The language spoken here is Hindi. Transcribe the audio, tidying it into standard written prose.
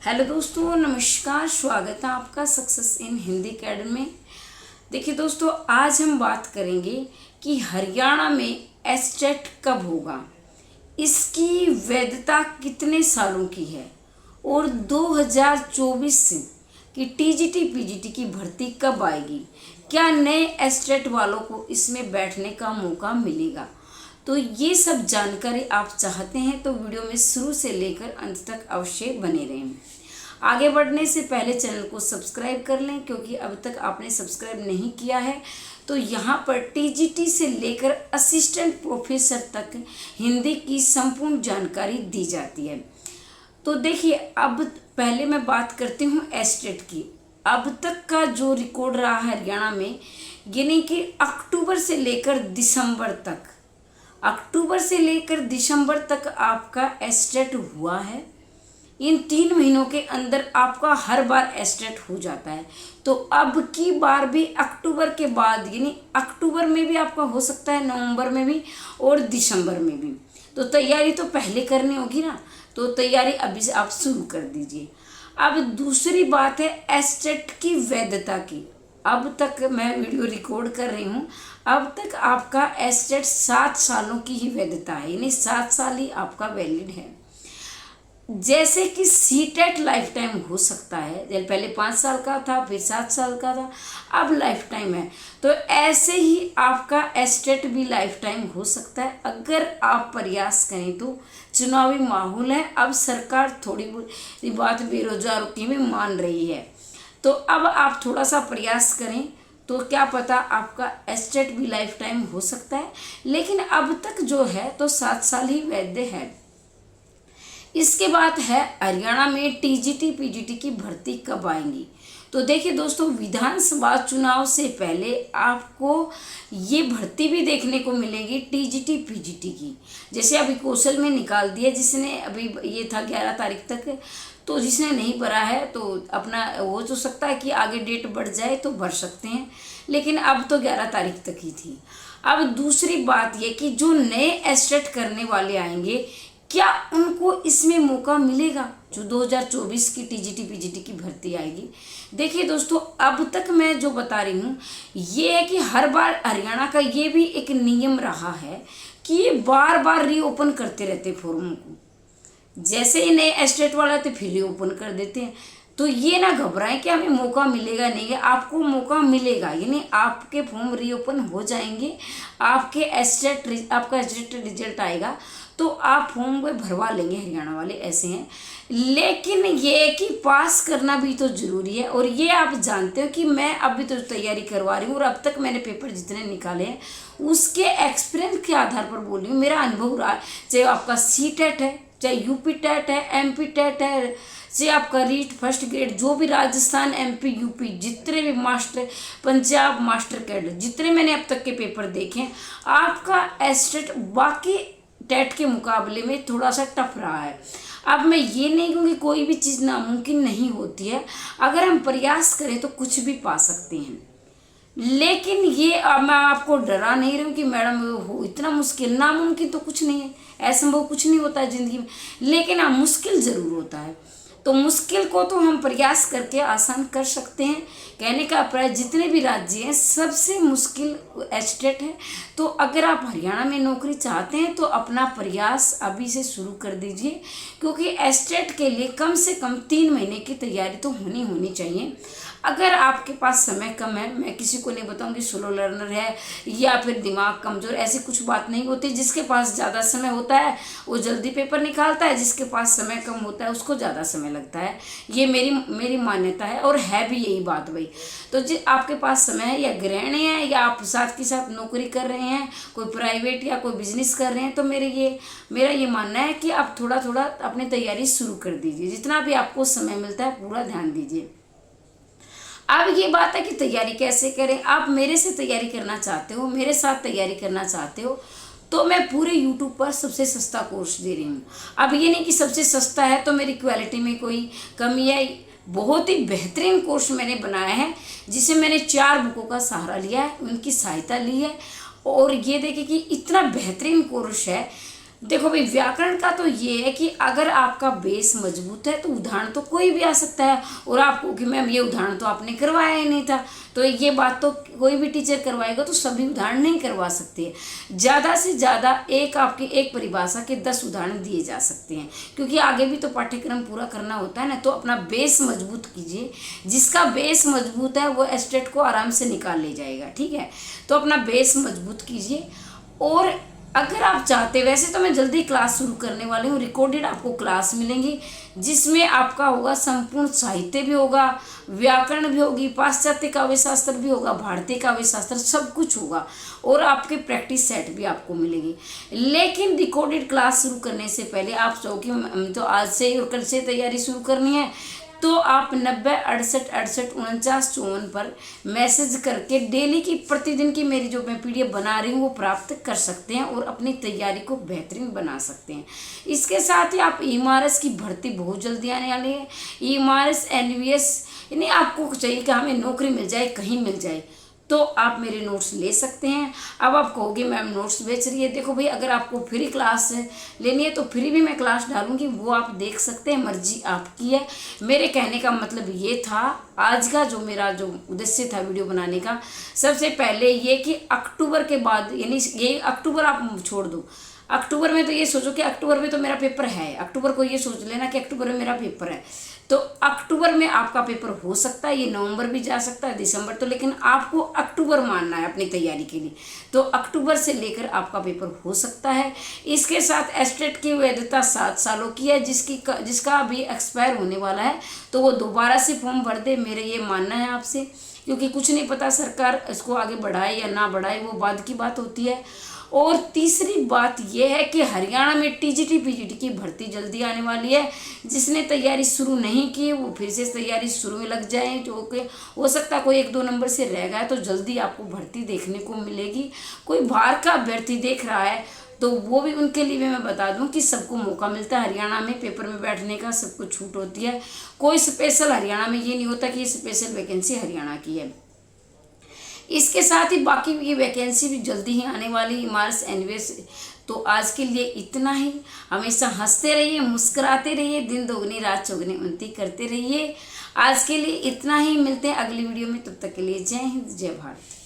हेलो दोस्तों, नमस्कार। स्वागत है आपका सक्सेस इन हिंदी अकेडमी में। देखिए दोस्तों, आज हम बात करेंगे कि हरियाणा में एस्टेट कब होगा, इसकी वैधता कितने सालों की है और 2024 की टीजीटी पीजीटी की भर्ती कब आएगी, क्या नए एस्टेट वालों को इसमें बैठने का मौका मिलेगा। तो ये सब जानकारी आप चाहते हैं तो वीडियो में शुरू से लेकर अंत तक अवश्य बने रहें। आगे बढ़ने से पहले चैनल को सब्सक्राइब कर लें, क्योंकि अब तक आपने सब्सक्राइब नहीं किया है तो यहाँ पर टीजीटी से लेकर असिस्टेंट प्रोफेसर तक हिंदी की संपूर्ण जानकारी दी जाती है। तो देखिए, अब पहले मैं बात करती हूँ एस्टेट की। अब तक का जो रिकॉर्ड रहा है हरियाणा में, यानी कि अक्टूबर से लेकर दिसंबर तक आपका एस्टेट हुआ है। इन 3 महीनों के अंदर आपका हर बार एस्टेट हो जाता है। तो अब की बार भी अक्टूबर के बाद, यानी अक्टूबर में भी आपका हो सकता है, नवंबर में भी और दिसंबर में भी। तो तैयारी तो पहले करनी होगी ना, तो तैयारी अभी से आप शुरू कर दीजिए। अब दूसरी बात है एस्टेट की वैधता की। अब तक मैं वीडियो रिकॉर्ड कर रही हूँ, अब तक आपका एस्टेट 7 सालों की ही वैधता है, यानी 7 साल ही आपका वैलिड है। जैसे कि सीटेट लाइफ टाइम हो सकता है, जैसे पहले 5 साल का था, फिर 7 साल का था, अब लाइफ टाइम है। तो ऐसे ही आपका एस्टेट भी लाइफ टाइम हो सकता है अगर आप प्रयास करें तो। चुनावी माहौल है, अब सरकार थोड़ी बहुत बात बेरोजगारों की भी मान रही है, तो अब आप थोड़ा सा प्रयास करें तो क्या पता आपका एस्टेट भी लाइफ टाइम हो सकता है। लेकिन अब तक जो है तो 7 साल ही वैध है। इसके बाद है हरियाणा में टीजीटी पीजीटी की भर्ती कब आएंगी। तो देखिए दोस्तों, विधानसभा चुनाव से पहले आपको ये भर्ती भी देखने को मिलेगी टीजीटी पीजीटी की। जैसे अभी कौशल में निकाल दिया, जिसने अभी ये था 11 तारीख तक, तो जिसने नहीं भरा है तो अपना हो तो सकता है कि आगे डेट बढ़ जाए तो भर सकते हैं, लेकिन अब तो 11 तारीख तक ही थी। अब दूसरी बात ये कि जो नए एस्टेट करने वाले आएंगे, क्या उनको इसमें मौका मिलेगा जो 2024 की टीजीटी पीजीटी की भर्ती आएगी। देखिए दोस्तों, अब तक मैं जो बता रही हूँ ये है कि हर बार हरियाणा का ये भी एक नियम रहा है कि ये बार बार रीओपन करते रहते फॉर्मों को। जैसे ही नए एस्टेट वाला तो फिर रीओपन कर देते हैं। तो ये ना घबराएं कि हमें मौका मिलेगा नहीं, आपको मौका मिलेगा, यानी आपके फॉर्म रीओपन हो जाएंगे, आपका एस्टेट रिजल्ट आएगा तो आप फॉर्म को भरवा लेंगे। हरियाणा वाले ऐसे हैं। लेकिन ये कि पास करना भी तो ज़रूरी है, और ये आप जानते हो कि मैं अभी तो तैयारी करवा रही हूँ और अब तक मैंने पेपर जितने निकाले हैं उसके एक्सपीरियंस के आधार पर बोल रही हूँ। मेरा अनुभव रहा, चाहे आपका सीटेट है, चाहे यूपी टेट है, एमपी टेट है, चाहे आपका रीट फर्स्ट ग्रेड, जो भी राजस्थान एमपी यूपी जितने भी मास्टर, पंजाब मास्टर कैडर, जितने मैंने अब तक के पेपर देखे, आपका एस्टेट बाकी टेट के मुकाबले में थोड़ा सा टफ रहा है। अब मैं ये नहीं कहूँगी कोई भी चीज़ नामुमकिन नहीं होती है, अगर हम प्रयास करें तो कुछ भी पा सकते हैं। लेकिन ये मैं आपको डरा नहीं रही हूँ कि मैडम हो इतना मुश्किल, नामुमकिन तो कुछ नहीं है, असंभव कुछ नहीं होता है ज़िंदगी में, लेकिन हाँ मुश्किल ज़रूर होता है। तो मुश्किल को तो हम प्रयास करके आसान कर सकते हैं। कहने का अभिप्राय, जितने भी राज्य हैं सबसे मुश्किल एस्टेट है। तो अगर आप हरियाणा में नौकरी चाहते हैं तो अपना प्रयास अभी से शुरू कर दीजिए, क्योंकि एस्टेट के लिए कम से कम 3 महीने की तैयारी तो होनी चाहिए। अगर आपके पास समय कम है, मैं किसी को नहीं बताऊंगी स्लो लर्नर है या फिर दिमाग कमज़ोर, ऐसी कुछ बात नहीं होती। जिसके पास ज़्यादा समय होता है वो जल्दी पेपर निकालता है, जिसके पास समय कम होता है उसको ज़्यादा समय लगता है। ये मेरी मान्यता है और है भी यही बात भाई। तो जो आपके पास समय है, या गृहिणी है या आप साथ के साथ नौकरी कर रहे हैं, कोई प्राइवेट या कोई बिजनेस कर रहे हैं, तो मेरा ये मानना है कि आप थोड़ा थोड़ा अपनी तैयारी शुरू कर दीजिए। जितना भी आपको समय मिलता है पूरा ध्यान दीजिए। अब ये बात है कि तैयारी कैसे करें। आप मेरे से तैयारी करना चाहते हो, मेरे साथ तैयारी करना चाहते हो, तो मैं पूरे YouTube पर सबसे सस्ता कोर्स दे रही हूँ। अब ये नहीं कि सबसे सस्ता है तो मेरी क्वालिटी में कोई कमी है। बहुत ही बेहतरीन कोर्स मैंने बनाया है, जिसे मैंने 4 बुकों का सहारा लिया है, उनकी सहायता ली है, और ये देखिए कि इतना बेहतरीन कोर्स है। देखो भाई, व्याकरण का तो ये है कि अगर आपका बेस मजबूत है तो उदाहरण तो कोई भी आ सकता है। और आपको कि मैम ये उदाहरण तो आपने करवाया ही नहीं था, तो ये बात तो कोई भी टीचर करवाएगा, तो सभी उदाहरण नहीं करवा सकते। ज़्यादा से ज़्यादा आपकी एक परिभाषा के 10 उदाहरण दिए जा सकते हैं, क्योंकि आगे भी तो पाठ्यक्रम पूरा करना होता है ना। तो अपना बेस मजबूत कीजिए, जिसका बेस मजबूत है वो एस्टेट को आराम से निकाल ले जाएगा, ठीक है। तो अपना बेस मजबूत कीजिए। और अगर आप चाहते, वैसे तो मैं जल्दी क्लास शुरू करने वाली हूँ, रिकॉर्डेड आपको क्लास मिलेंगी, जिसमें आपका होगा संपूर्ण साहित्य भी होगा, व्याकरण भी होगी, पाश्चात्य काव्य शास्त्र भी होगा, भारतीय काव्य शास्त्र, सब कुछ होगा। और आपके प्रैक्टिस सेट भी आपको मिलेगी। लेकिन रिकॉर्डेड क्लास शुरू करने से पहले आप चाहो कि तो आज से ही और कल से तैयारी शुरू करनी है, तो आप 90 68 68 49 54 पर मैसेज करके डेली की, प्रतिदिन की मेरी जो मैं PDF बना रही हूँ वो प्राप्त कर सकते हैं और अपनी तैयारी को बेहतरीन बना सकते हैं। इसके साथ ही आप EMRS की भर्ती बहुत जल्दी आने वाली है। EMRS NVS, यानी आपको चाहिए कि हमें नौकरी मिल जाए, कहीं मिल जाए, तो आप मेरे नोट्स ले सकते हैं। अब आप कहोगे मैम नोट्स बेच रही है। देखो भाई, अगर आपको फ्री क्लास लेनी है तो फ्री भी मैं क्लास डालूंगी, वो आप देख सकते हैं, मर्जी आपकी है। मेरे कहने का मतलब ये था, आज का जो मेरा जो उद्देश्य था वीडियो बनाने का, सबसे पहले ये कि अक्टूबर के बाद, यानी ये अक्टूबर आप छोड़ दो, अक्टूबर में तो ये सोचो कि अक्टूबर में तो मेरा पेपर है, अक्टूबर को ये सोच लेना कि अक्टूबर में मेरा पेपर है, तो अक्टूबर में आपका पेपर हो सकता है, ये नवंबर भी जा सकता है, दिसंबर, तो लेकिन आपको अक्टूबर मानना है अपनी तैयारी के लिए। तो अक्टूबर से लेकर आपका पेपर हो सकता है। इसके साथ एस्टेट की वैधता 7 सालों की है, जिसका अभी एक्सपायर होने वाला है, तो वो दोबारा से फॉर्म भर दे, मेरे ये मानना है आपसे, क्योंकि कुछ नहीं पता सरकार इसको आगे बढ़ाए या ना बढ़ाए, वो बाद की बात होती है। और तीसरी बात यह है कि हरियाणा में TGT PGT की भर्ती जल्दी आने वाली है। जिसने तैयारी शुरू नहीं की वो फिर से तैयारी शुरू में लग जाए, जो कि हो सकता है कोई 1-2 नंबर से रह गया, तो जल्दी आपको भर्ती देखने को मिलेगी। कोई बाहर का अभ्यर्थी देख रहा है तो वो भी, उनके लिए भी मैं बता दूं कि सबको मौका मिलता है हरियाणा में पेपर में बैठने का, सबको छूट होती है। कोई स्पेशल हरियाणा में ये नहीं होता कि स्पेशल वैकेंसी हरियाणा की है। इसके साथ ही बाकी की वैकेंसी भी जल्दी ही आने वाली, EMRS NVS। तो आज के लिए इतना ही। हमेशा हंसते रहिए, मुस्कुराते रहिए, दिन दोगुनी रात चौगुनी उन्नति करते रहिए। आज के लिए इतना ही, मिलते हैं अगली वीडियो में, तब तक के लिए जय हिंद, जय भारत।